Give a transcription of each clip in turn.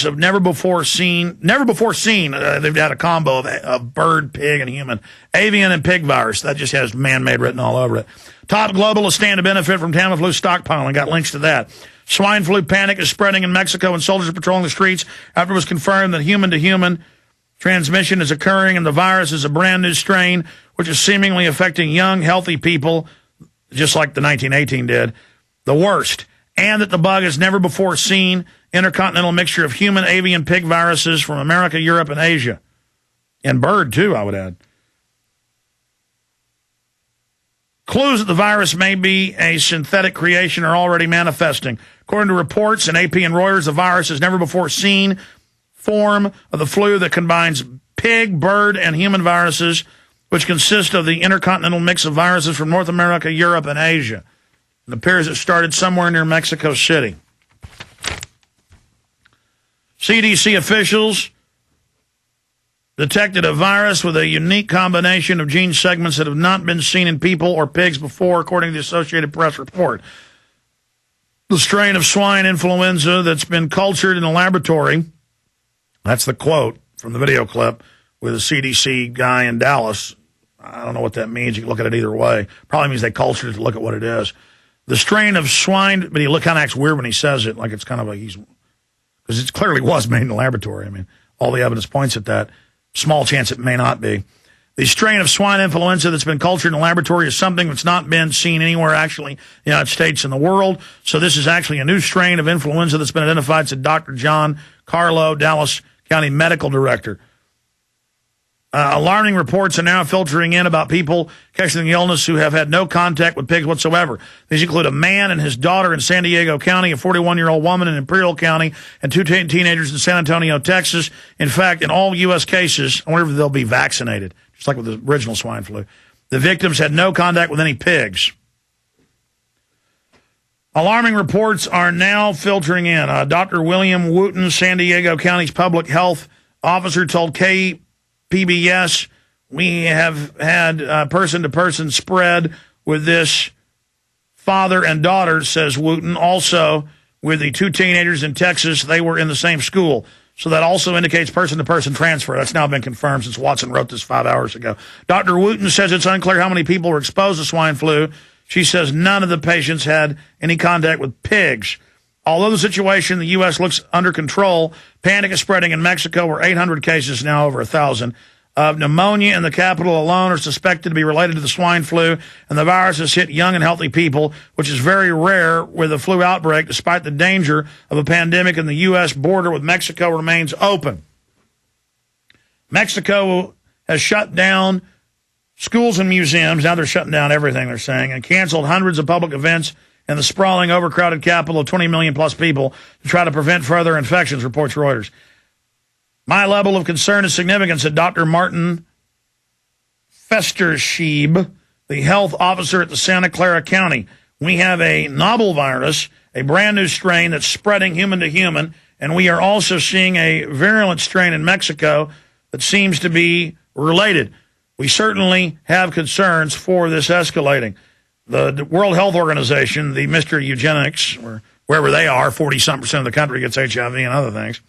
outbreaks of never before seen. They've had a combo of bird, pig, and human. Avian and pig virus. That just has man-made written all over it. Top globalists stand to benefit from Tamiflu stockpiling. Got links to that. Swine flu panic is spreading in Mexico, and soldiers are patrolling the streets after it was confirmed that human-to-human transmission is occurring, and the virus is a brand-new strain, which is seemingly affecting young, healthy people, just like the 1918 did, the worst. And that the bug has never before seen intercontinental mixture of human, avian, pig viruses from America, Europe, and Asia. And bird, too, I would add. Clues that the virus may be a synthetic creation are already manifesting. According to reports in AP and Reuters, the virus has never before seen form of the flu that combines pig, bird, and human viruses, which consist of the intercontinental mix of viruses from North America, Europe, and Asia. It appears it started somewhere near Mexico City. CDC officials detected a virus with a unique combination of gene segments that have not been seen in people or pigs before, according to the Associated Press report. The strain of swine influenza that's been cultured in a laboratory, that's the quote from the video clip with a CDC guy in Dallas. I don't know what that means. You can look at it either way. Probably means they cultured it to look at what it is. The strain of swine, but he kind of acts weird when he says it, like it's kind of like because it clearly was made in a laboratory. I mean, all the evidence points at that. Small chance it may not be. The strain of swine influenza that's been cultured in a laboratory is something that's not been seen anywhere actually in the United States and the world. So this is actually a new strain of influenza that's been identified, said Dr. John Carlo, Dallas County Medical Director. Alarming reports are now filtering in about people catching the illness who have had no contact with pigs whatsoever. These include a man and his daughter in San Diego County, a 41-year-old woman in Imperial County, and two teenagers in San Antonio, Texas. In fact, in all U.S. cases, I wonder if they'll be vaccinated, just like with the original swine flu. The victims had no contact with any pigs. Alarming reports are now filtering in. Dr. William Wooten, San Diego County's public health officer, told KPBS, we have had person-to-person spread with this father and daughter, says Wooten. Also, with the two teenagers in Texas, they were in the same school. So that also indicates person-to-person transfer. That's now been confirmed since Watson wrote this 5 hours ago. Dr. Wooten says it's unclear how many people were exposed to swine flu. She says none of the patients had any contact with pigs. Although the situation in the U.S. looks under control, panic is spreading in Mexico, where 800 cases, now over 1,000, of pneumonia in the capital alone are suspected to be related to the swine flu, and the virus has hit young and healthy people, which is very rare with a flu outbreak, despite the danger of a pandemic, and the U.S. border with Mexico remains open. Mexico has shut down schools and museums. Now they're shutting down everything, they're saying, and canceled hundreds of public events in the sprawling, overcrowded capital of 20 million plus people to try to prevent further infections, reports Reuters. My level of concern is significant, said Dr. Martin Festerschieb, the health officer at the Santa Clara County. We have a novel virus, a brand new strain that's spreading human to human, and we are also seeing a virulent strain in Mexico that seems to be related. We certainly have concerns for this escalating. The World Health Organization, the Mr. Eugenics, or wherever they are, 40-something% of the country gets HIV and other things.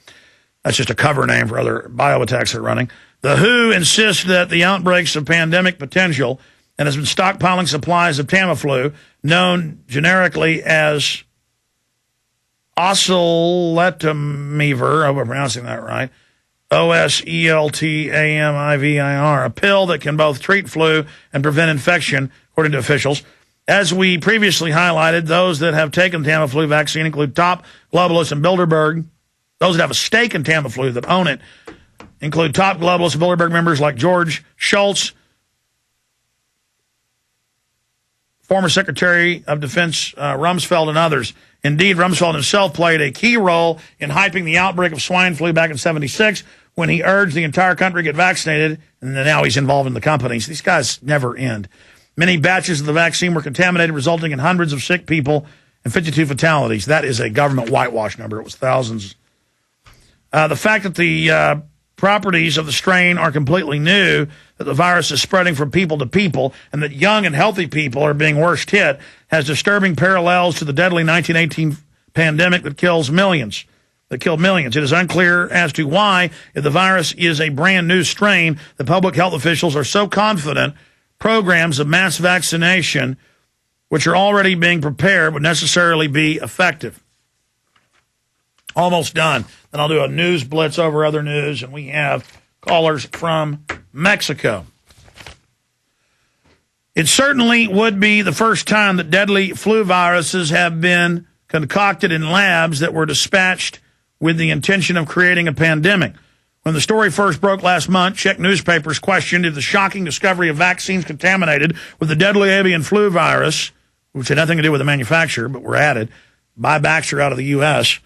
That's just a cover name for other bioattacks they're running. The WHO insists that the outbreaks of pandemic potential and has been stockpiling supplies of Tamiflu, known generically as oseltamivir, I hope I'm pronouncing that right, Oseltamivir, a pill that can both treat flu and prevent infection, according to officials. As we previously highlighted, those that have taken the Tamiflu vaccine include top globalists in Bilderberg. Those that have a stake in Tamiflu that own it include top globalist Bilderberg members like George Shultz, former Secretary of Defense Rumsfeld, and others. Indeed, Rumsfeld himself played a key role in hyping the outbreak of swine flu back in '76 when he urged the entire country to get vaccinated, and now he's involved in the companies. These guys never end. Many batches of the vaccine were contaminated, resulting in hundreds of sick people and 52 fatalities. That is a government whitewash number. It was thousands. The fact that the properties of the strain are completely new, that the virus is spreading from people to people, and that young and healthy people are being worst hit, has disturbing parallels to the deadly 1918 pandemic that kills millions. that killed millions. It is unclear as to why, if the virus is a brand new strain, the public health officials are so confident programs of mass vaccination, which are already being prepared, would necessarily be effective. Almost done. Then I'll do a news blitz over other news, and we have callers from Mexico. It certainly would be the first time that deadly flu viruses have been concocted in labs that were dispatched with the intention of creating a pandemic. When the story first broke last month, Czech newspapers questioned if the shocking discovery of vaccines contaminated with the deadly avian flu virus, which had nothing to do with the manufacturer, but were added by Baxter out of the U.S.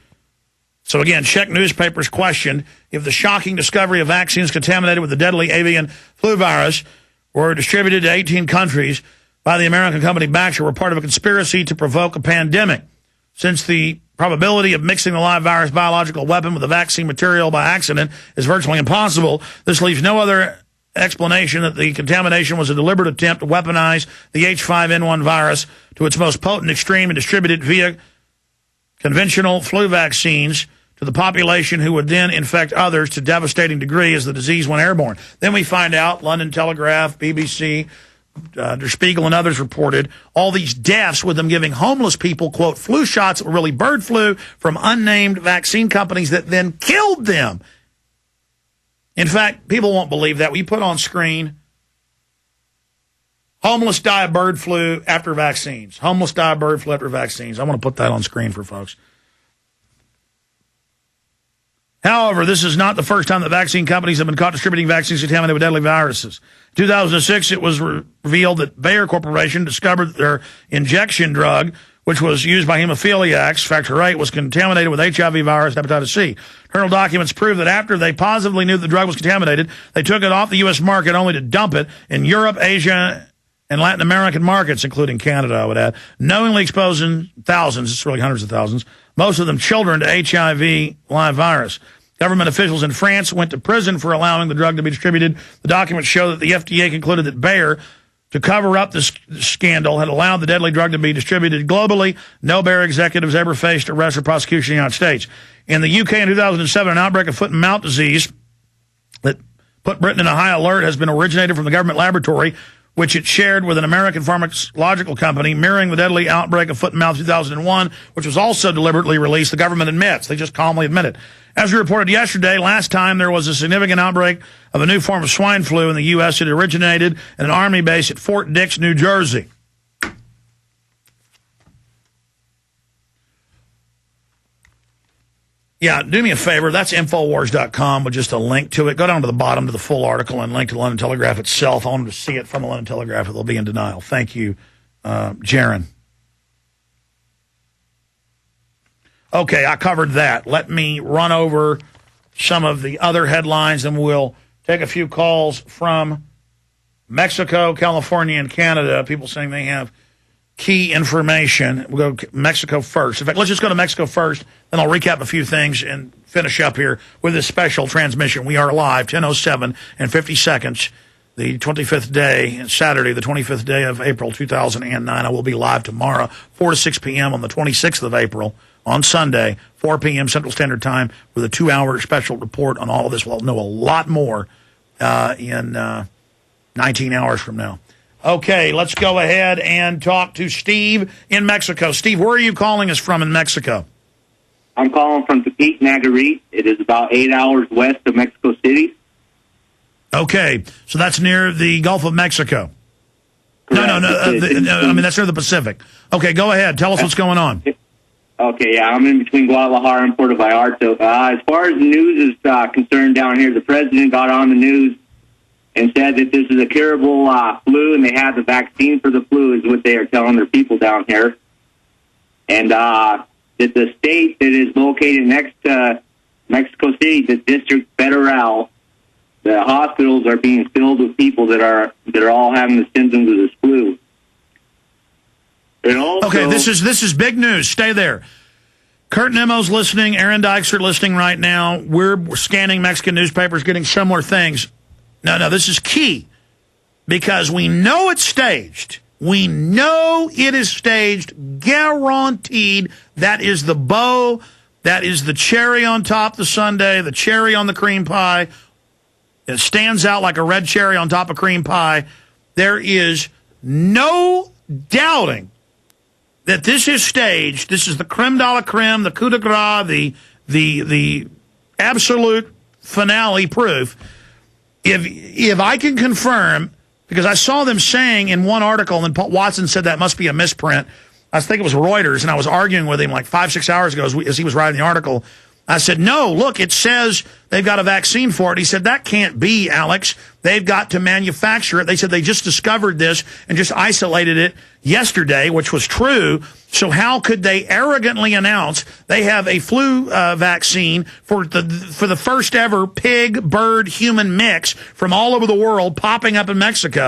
So again, Czech newspapers questioned if the shocking discovery of vaccines contaminated with the deadly avian flu virus were distributed to 18 countries by the American company Baxter were part of a conspiracy to provoke a pandemic. Since the probability of mixing the live virus biological weapon with the vaccine material by accident is virtually impossible, this leaves no other explanation that the contamination was a deliberate attempt to weaponize the H5N1 virus to its most potent extreme and distribute it via conventional flu vaccines to the population, who would then infect others to devastating degree as the disease went airborne. Then we find out, London Telegraph, BBC, Der Spiegel and others reported all these deaths with them giving homeless people, quote, flu shots that were really bird flu from unnamed vaccine companies that then killed them. In fact, people won't believe that. We put on screen, homeless die of bird flu after vaccines. Homeless die of bird flu after vaccines. I want to put that on screen for folks. However, this is not the first time that vaccine companies have been caught distributing vaccines contaminated with deadly viruses. In 2006, it was revealed that Bayer Corporation discovered that their injection drug, which was used by hemophiliacs, factor VIII, was contaminated with HIV virus and hepatitis C. Internal documents prove that after they positively knew the drug was contaminated, they took it off the U.S. market only to dump it in Europe, Asia, and Latin American markets, including Canada, I would add, knowingly exposing thousands, it's really hundreds of thousands, most of them children, to HIV live virus. Government officials in France went to prison for allowing the drug to be distributed. The documents show that the FDA concluded that Bayer, to cover up this scandal, had allowed the deadly drug to be distributed globally. No Bayer executives ever faced arrest or prosecution in the United States. In the UK in 2007, an outbreak of foot and mouth disease that put Britain in a high alert has been originated from the government laboratory, which it shared with an American pharmaceutical company, mirroring the deadly outbreak of foot and mouth 2001, which was also deliberately released. The government admits. They just calmly admit it. As we reported yesterday, last time there was a significant outbreak of a new form of swine flu in the U.S. It originated at an Army base at Fort Dix, New Jersey. Yeah, do me a favor. That's Infowars.com with just a link to it. Go down to the bottom to the full article and link to the London Telegraph itself. I want them to see it from the London Telegraph. They'll be in denial. Thank you, Jaron. Okay, I covered that. Let me run over some of the other headlines, and we'll take a few calls from Mexico, California, and Canada. People saying they have key information. We'll go Mexico first. In fact, let's just go to Mexico first, then I'll recap a few things and finish up here with this special transmission. We are live, 10:07 and 50 seconds, the 25th day, Saturday, the 25th day of April 2009. I will be live tomorrow, 4 to 6 p.m. on the 26th of April. On Sunday, 4 p.m. Central Standard Time, with a 2-hour special report on all of this. We'll know a lot more in 19 hours from now. Okay, let's go ahead and talk to Steve in Mexico. Steve, where are you calling us from in Mexico? I'm calling from Tepic, Nayarit. It is about 8 hours west of Mexico City. Okay, so that's near the Gulf of Mexico. Correct. No, I mean, that's near the Pacific. Okay, go ahead. Tell us what's going on. Okay, yeah, I'm in between Guadalajara and Puerto Vallarta. As far as the news is concerned down here, the president got on the news and said that this is a curable flu, and they have the vaccine for the flu, is what they are telling their people down here. And that the state that is located next to Mexico City, the District Federal, the hospitals are being filled with people that are all having the symptoms of this flu. Also, okay, this is big news. Stay there. Kurt Nemo's listening. Aaron Dykes are listening right now. We're scanning Mexican newspapers, getting similar things. No, this is key because we know it's staged. We know it is staged, guaranteed. That is the bow That is the cherry on top of the sundae, the cherry on the cream pie. It stands out like a red cherry on top of cream pie. There is no doubting that this is staged. This is the creme de la creme, the coup de grace, the absolute finale proof. If I can confirm, because I saw them saying in one article, and Paul Watson said that must be a misprint. I think it was Reuters, and I was arguing with him like 5-6 hours ago as he was writing the article. I said, no, look, it says they've got a vaccine for it. He said, that can't be, Alex. They've got to manufacture it. They said they just discovered this and just isolated it yesterday, which was true. So how could they arrogantly announce they have a flu vaccine for the first ever pig, bird, human mix from all over the world popping up in Mexico?